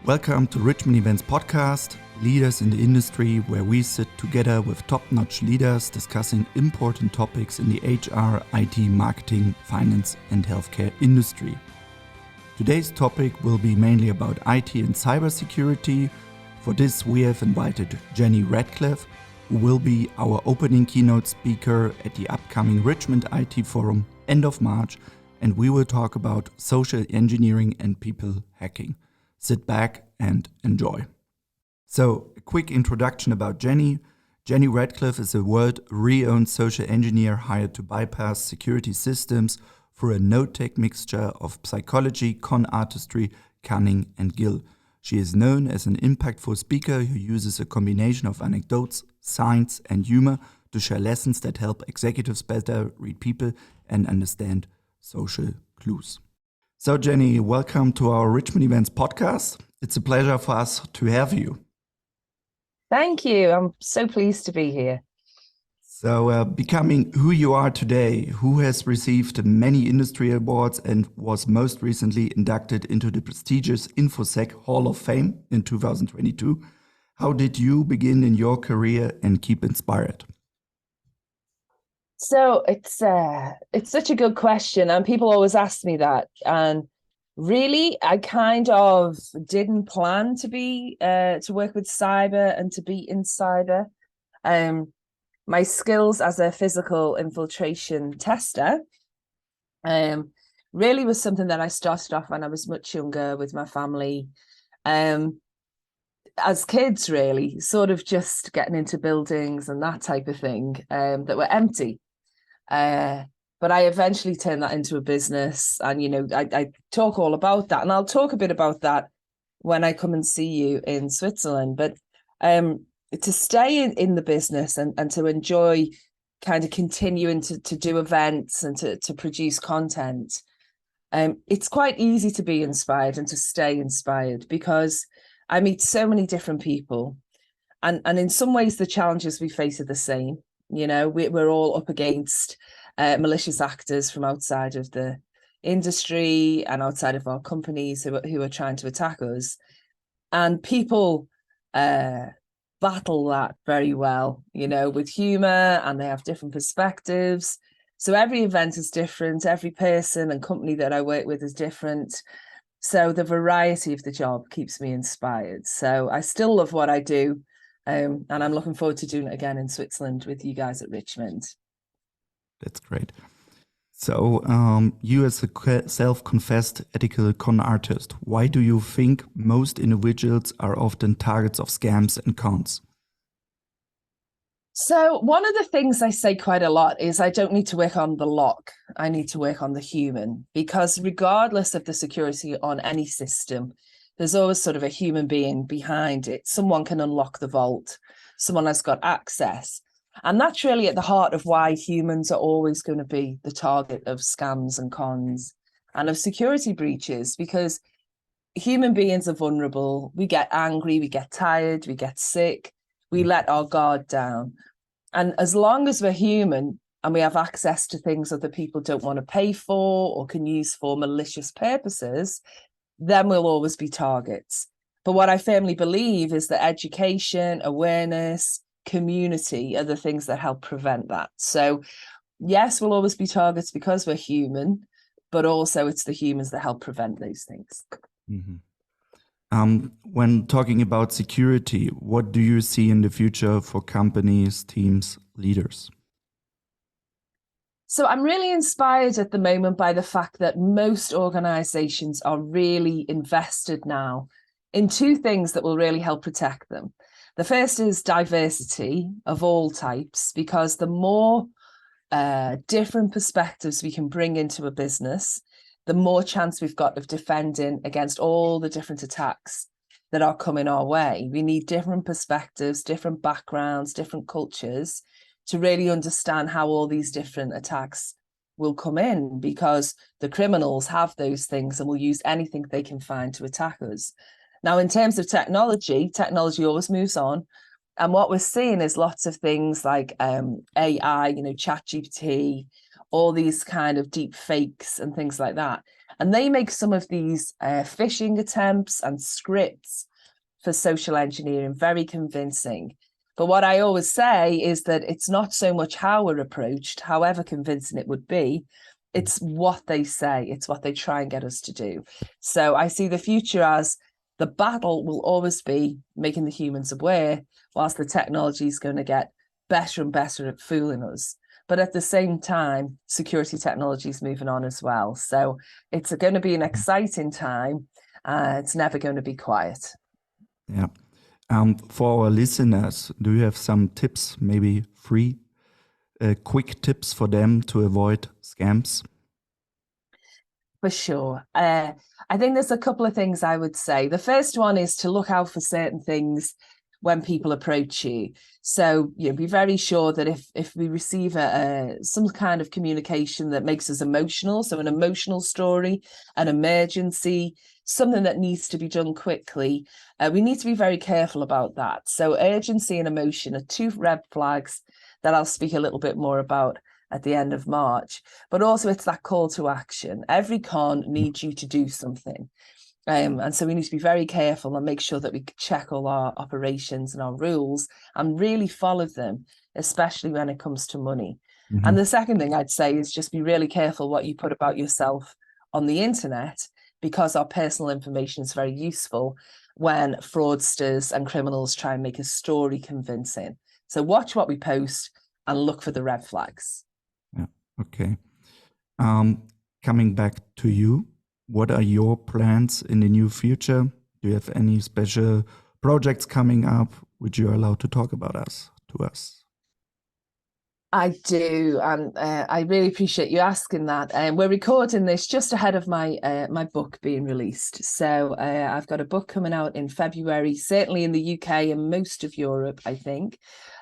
Welcome to Richmond Events Podcast, Leaders in the Industry, where we sit together with top-notch leaders discussing important topics in the HR, IT, marketing, finance and healthcare industry. Today's topic will be mainly about IT and cybersecurity. For this, we have invited Jenny Radcliffe, who will be our opening keynote speaker at the upcoming Richmond IT Forum end of March, and we will talk about social engineering and people hacking. Sit back and enjoy. So, a quick introduction about Jenny. Jenny Radcliffe is a world-renowned social engineer hired to bypass security systems through a no-tech mixture of psychology, con artistry, cunning, and guile. She is known as an impactful speaker who uses a combination of anecdotes, science, and humor to share lessons that help executives better read people and understand social clues. So Jenny, welcome to our Richmond Events Podcast. It's a pleasure for us to have you. Thank you. I'm so pleased to be here. So becoming who you are today, who has received many industry awards and was most recently inducted into the prestigious InfoSec Hall of Fame in 2022, how did you begin in your career and keep inspired? So it's such a good question, and people always ask me that. And really, I kind of didn't plan to be to work with cyber and to be in cyber. My skills as a physical infiltration tester really was something that I started off when I was much younger with my family. As kids, really, sort of just getting into buildings and that type of thing that were empty. But I eventually turned that into a business, and I talk all about that, and I'll talk a bit about that when I come and see you in Switzerland. But to stay in the business and to enjoy kind of continuing to do events and to produce content, it's quite easy to be inspired and to stay inspired because I meet so many different people, and in some ways the challenges we face are the same. We're all up against malicious actors from outside of the industry and outside of our companies who are trying to attack us. And people battle that very well, with humor, and they have different perspectives. So every event is different. Every person and company that I work with is different. So the variety of the job keeps me inspired. So I still love what I do. And I'm looking forward to doing it again in Switzerland with you guys at Richmond. That's great. So you as a self-confessed ethical con artist, why do you think most individuals are often targets of scams and cons? So one of the things I say quite a lot is I don't need to work on the lock. I need to work on the human, because regardless of the security on any system, there's always sort of a human being behind it. Someone can unlock the vault. Someone has got access. And that's really at the heart of why humans are always going to be the target of scams and cons and of security breaches, because human beings are vulnerable. We get angry, we get tired, we get sick, we let our guard down. And as long as we're human and we have access to things other people don't want to pay for or can use for malicious purposes, then we'll always be targets. But what I firmly believe is that education, awareness, community are the things that help prevent that. So yes, we'll always be targets because we're human, but also it's the humans that help prevent those things. Mm-hmm. When talking about security, what do you see in the future for companies, teams, leaders? So I'm really inspired at the moment by the fact that most organizations are really invested now in two things that will really help protect them. The first is diversity of all types, because the more different perspectives we can bring into a business, the more chance we've got of defending against all the different attacks that are coming our way. We need different perspectives, different backgrounds, different cultures to really understand how all these different attacks will come in, because the criminals have those things and will use anything they can find to attack us. Now, in terms of technology always moves on. And what we're seeing is lots of things like AI, ChatGPT, all these kind of deep fakes and things like that. And they make some of these phishing attempts and scripts for social engineering very convincing. But what I always say is that it's not so much how we're approached, however convincing it would be, it's what they say, it's what they try and get us to do. So I see the future as the battle will always be making the humans aware, whilst the technology is going to get better and better at fooling us. But at the same time, security technology is moving on as well. So it's going to be an exciting time. It's never going to be quiet. Yeah. For our listeners, do you have some tips, maybe free, quick tips for them to avoid scams? For sure. I think there's a couple of things I would say. The first one is to look out for certain things when people approach you. So, be very sure that if we receive some kind of communication that makes us emotional, so an emotional story, an emergency, something that needs to be done quickly, we need to be very careful about that. So urgency and emotion are two red flags that I'll speak a little bit more about at the end of March. But also it's that call to action. Every con needs you to do something. And so we need to be very careful and make sure that we check all our operations and our rules and really follow them, especially when it comes to money. Mm-hmm. And the second thing I'd say is just be really careful what you put about yourself on the internet, because our personal information is very useful when fraudsters and criminals try and make a story convincing. So watch what we post and look for the red flags. Yeah. Okay. Coming back to you, what are your plans in the near future? Do you have any special projects coming up which you're allowed to talk about to us? I do, and I really appreciate you asking that. We're recording this just ahead of my my book being released. So I've got a book coming out in February, certainly in the UK and most of Europe, I think.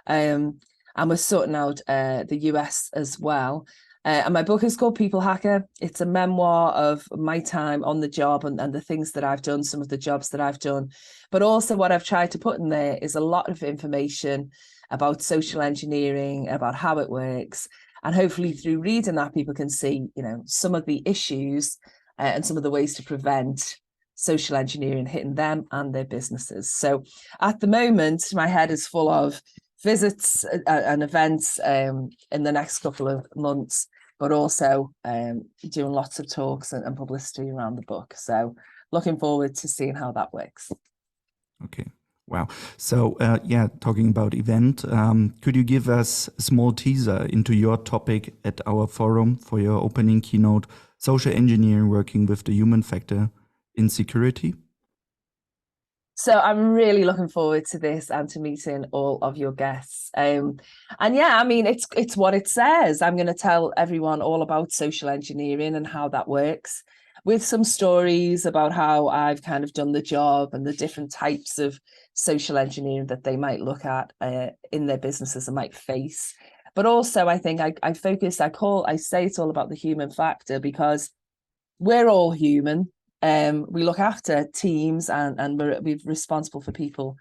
And we're sorting out the US as well. And my book is called People Hacker. It's a memoir of my time on the job and the things that I've done, some of the jobs that I've done. But also what I've tried to put in there is a lot of information about social engineering, about how it works. And hopefully through reading that, people can see, some of the issues and some of the ways to prevent social engineering hitting them and their businesses. So at the moment, my head is full of visits and events in the next couple of months, but also doing lots of talks and publicity around the book. So looking forward to seeing how that works. Okay. Wow. So, talking about event, could you give us a small teaser into your topic at our forum for your opening keynote, Social Engineering Working with the Human Factor in Security? So I'm really looking forward to this and to meeting all of your guests. It's what it says. I'm going to tell everyone all about social engineering and how that works, with some stories about how I've kind of done the job and the different types of social engineering that they might look at in their businesses and might face. But also, I think I say it's all about the human factor, because we're all human. We look after teams and we're responsible for people,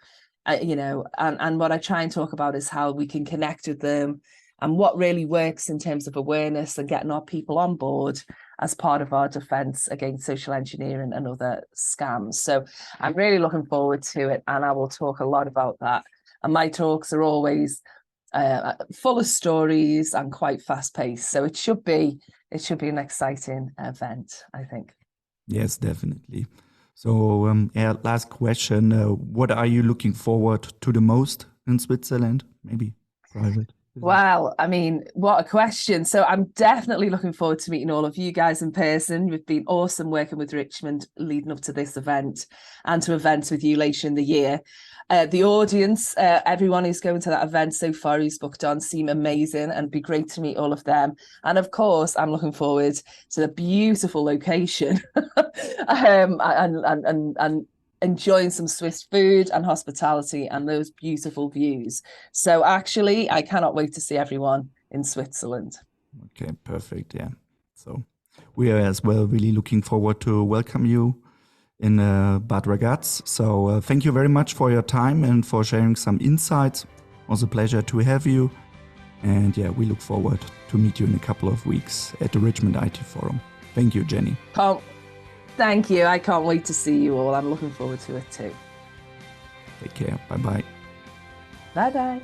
and what I try and talk about is how we can connect with them and what really works in terms of awareness and getting our people on board as part of our defense against social engineering and other scams. So I'm really looking forward to it, and I will talk a lot about that. And my talks are always full of stories and quite fast paced. So it should be an exciting event, I think. Yes, definitely. So, last question. What are you looking forward to the most in Switzerland? Maybe private. Well, I mean, what a question. So I'm definitely looking forward to meeting all of you guys in person. We've been awesome working with Richmond leading up to this event and to events with you later in the year. The audience, everyone who's going to that event so far who's booked on, seem amazing, and it'd be great to meet all of them. And of course, I'm looking forward to the beautiful location and enjoying some Swiss food and hospitality and those beautiful views. So actually, I cannot wait to see everyone in Switzerland. Okay, perfect. Yeah. So we are as well really looking forward to welcome you in Bad Ragaz. So thank you very much for your time and for sharing some insights. It was a pleasure to have you. And yeah, we look forward to meet you in a couple of weeks at the Richmond IT Forum. Thank you, Jenny. Thank you. I can't wait to see you all. I'm looking forward to it too. Take care. Bye-bye. Bye-bye.